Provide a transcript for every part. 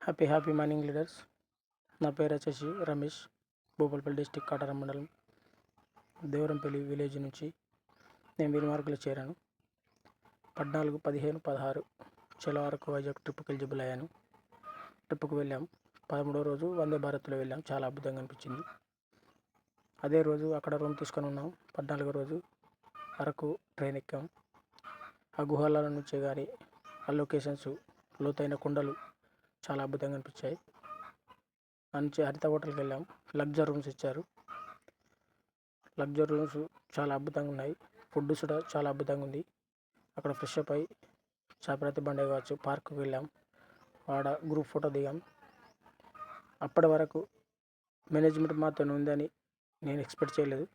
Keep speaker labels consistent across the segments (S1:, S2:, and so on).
S1: Happy morning leaders. నా పేరు వచ్చేసి రమేష్. భూపాలపల్లి డిస్టిక్ కాటారం మండలం దేవరంపల్లి విలేజ్ నుంచి నేను విన్మార్కులో చేరాను. 14, 15, 16 చెలవరకు వైజాగ్ ట్రిప్కి ఎలిజిబుల్ అయ్యాను. ట్రిప్కి వెళ్ళాం. 13వ రోజు వందే భారత్లో వెళ్ళాం. చాలా అద్భుతంగా అనిపించింది. అదే రోజు అక్కడ రూమ్ తీసుకొని ఉన్నాం. 14వ రోజు అరకు ట్రైన్ ఎక్కాం. ఆ గుహల నుంచే కానీ ఆ లొకేషన్స్, లోతైన కొండలు చాలా అద్భుతంగా అనిపించాయి. మంచి హరిత హోటల్కి వెళ్ళాం. లగ్జరీ రూమ్స్ ఇచ్చారు. లగ్జరీ రూమ్స్ చాలా అద్భుతంగా ఉన్నాయి. ఫుడ్ కూడా చాలా అద్భుతంగా ఉంది. అక్కడ ఫ్రెష్ అప్ అయ్యి చాపరాతి బండే కావచ్చు, పార్క్కి వెళ్ళాం. ఆడ గ్రూప్ ఫోటో దిగాం. అప్పటి వరకు మేనేజ్మెంట్ మాతో ఉందని నేను ఎక్స్పెక్ట్ చేయలేదు.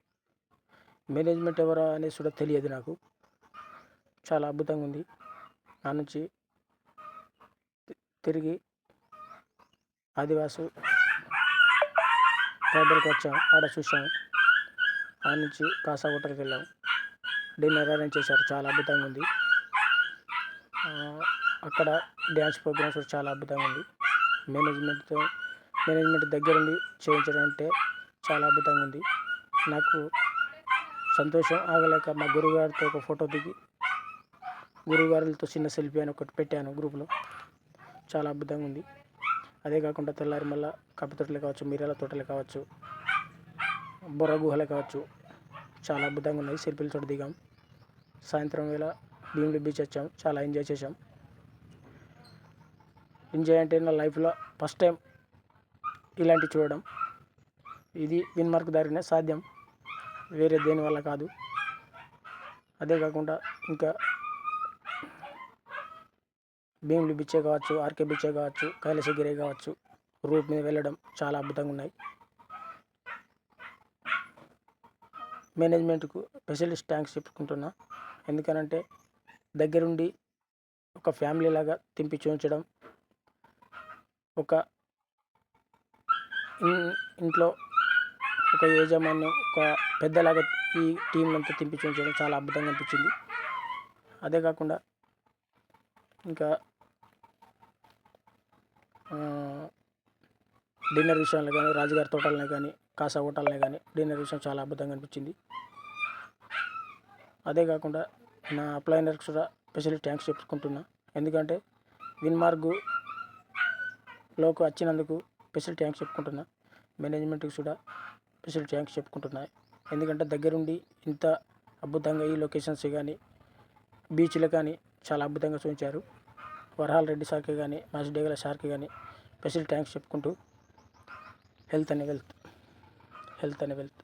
S1: మేనేజ్మెంట్ ఎవరా అనేసి కూడా తెలియదు నాకు. చాలా అద్భుతంగా ఉంది. ఆ నుంచి తిరిగి ఆదివాసు ట్రైబల్కి వచ్చాం. ఆడ చూసాం. ఆ నుంచి కాసా హోటల్కి వెళ్ళాం. డిన్నర్ అరేంజ్ చేశారు. చాలా అద్భుతంగా ఉంది. అక్కడ డ్యాన్స్ ప్రోగ్రామ్స్ కూడా చాలా అద్భుతంగా ఉంది. మేనేజ్మెంట్ దగ్గరుండి చేయించడం అంటే చాలా అద్భుతంగా ఉంది. నాకు సంతోషం ఆగలేక మా గురువుగారితో ఒక ఫోటో దిగి గురువుగారులతో చిన్న సెల్ఫీ అని ఒకటి పెట్టాను గ్రూప్లో. చాలా అద్భుతంగా ఉంది. అదే కాకుండా తెల్లారి మళ్ళీ కప్పి తోటలు కావచ్చు, మిరియాల తోటలు కావచ్చు, బొర్ర గుహలు కావచ్చు, చాలా అద్భుతంగా ఉన్నాయి. సెల్ఫీలు తోటి దిగాం. సాయంత్రం వేళ భీమిలి బీచ్ వచ్చాం. చాలా ఎంజాయ్ చేసాం. ఎంజాయ్ అంటే నా లైఫ్లో ఫస్ట్ టైం ఇలాంటివి చూడడం. ఇది విన్మార్క్ దారినే సాధ్యం, వేరే దేని వల్ల కాదు. అదే కాకుండా ఇంకా భీమిలి బీచే కావచ్చు, ఆర్కే బీచే కావచ్చు, కైలాసగిరి కావచ్చు, రూట్ మీద వెళ్ళడం చాలా అద్భుతంగా ఉన్నాయి. మేనేజ్మెంట్కు స్పెషలిస్ట్ థ్యాంక్స్ చెప్పుకుంటున్నా. ఎందుకనంటే దగ్గరుండి ఒక ఫ్యామిలీ లాగా తింపి చూపించడం, ఒక ఇంట్లో ఒక యజమాన్యం, ఒక పెద్దలాగా ఈ టీం అంతా తింపి చూపించడం చాలా అద్భుతంగా అనిపించింది. అదే కాకుండా ఇంకా డిన్నర్ విషయాల్లో కానీ, రాజుగారి తోటలనే కానీ, కాసా హోటల్నే కానీ డిన్నర్ విషయం చాలా అద్భుతంగా అనిపించింది. అదే కాకుండా నా అప్లైనర్కి కూడా స్పెషల్ థ్యాంక్స్ చెప్పుకుంటున్నా. ఎందుకంటే విన్మార్గ్లోకి వచ్చినందుకు స్పెషల్ థ్యాంక్స్ చెప్పుకుంటున్నా. మేనేజ్మెంట్కి కూడా స్పెషల్ థ్యాంక్స్ చెప్పుకుంటున్నా. ఎందుకంటే దగ్గరుండి ఇంత అద్భుతంగా ఈ లొకేషన్స్ కానీ, బీచ్లు కానీ చాలా అద్భుతంగా చూపించారు. వరహాల్ రెడ్డి సార్కి కానీ, మాసిడేగల సార్కి కానీ స్పెషల్ థ్యాంక్స్ చెప్పుకుంటూ హెల్త్ అని వెల్త్.